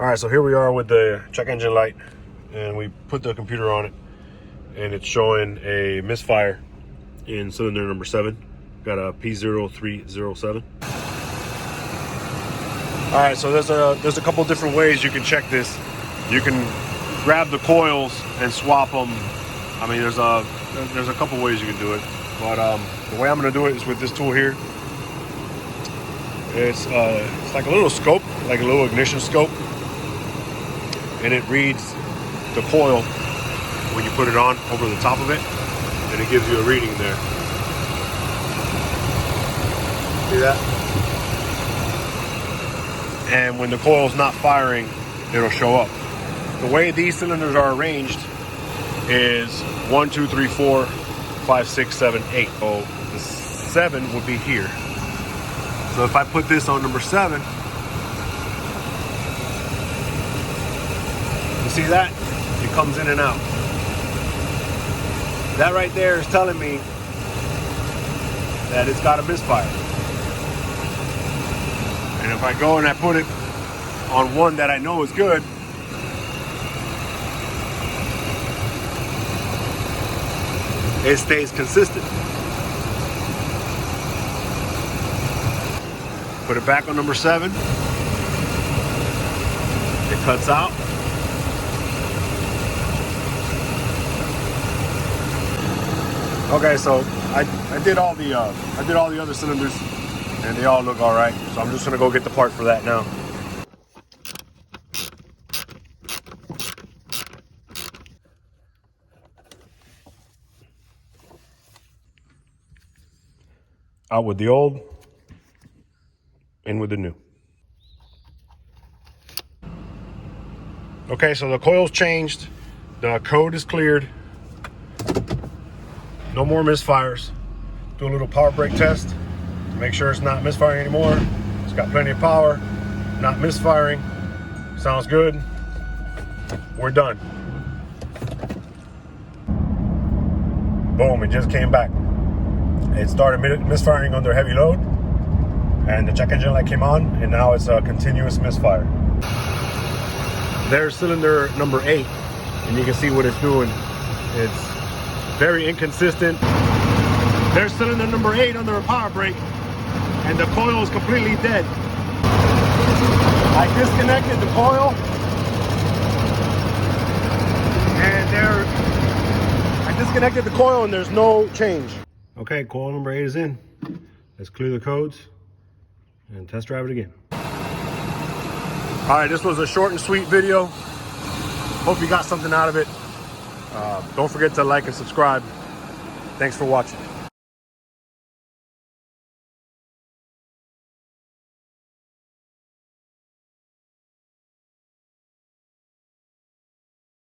All right, so here we are with the check engine light, and we put the computer on it, and it's showing a misfire in cylinder number 7. Got a P0307. All right, so there's a couple different ways you can check this. You can grab the coils and swap them. I mean, there's a couple ways you can do it, but the way I'm gonna do it is with this tool here. It's like a little scope, like a little ignition scope, and it reads the coil when you put it on over the top of it, and it gives you a reading there. See that? And when the coil's not firing, it'll show up. The way these cylinders are arranged is 1, 2, 3, 4, 5, 6, 7, 8. So the 7 would be here. So if I put this on number 7, you see that? It comes in and out. That right there is telling me that it's got a misfire. And if I go and I put it on one that I know is good, it stays consistent. Put it back on number 7. It cuts out. Okay, so I did all the other cylinders, and they all look all right. So I'm just gonna go get the part for that now. Out with the old, in with the new. Okay, so the coil's changed, the code is cleared, no more misfires. Do a little power brake test to make sure it's not misfiring anymore. It's got plenty of power, not misfiring. Sounds good. We're done. Boom, it just came back. It started misfiring under heavy load, and the check engine light came on, and now it's a continuous misfire. There's cylinder number 8, and you can see what it's doing. It's very inconsistent. There's cylinder number 8 under a power brake, and the coil is completely dead. I disconnected the coil, and there's no change. Okay, coil number 8 is in. Let's clear the codes and test drive it again. All right, this was a short and sweet video. Hope you got something out of it. Don't forget to like and subscribe. Thanks for watching.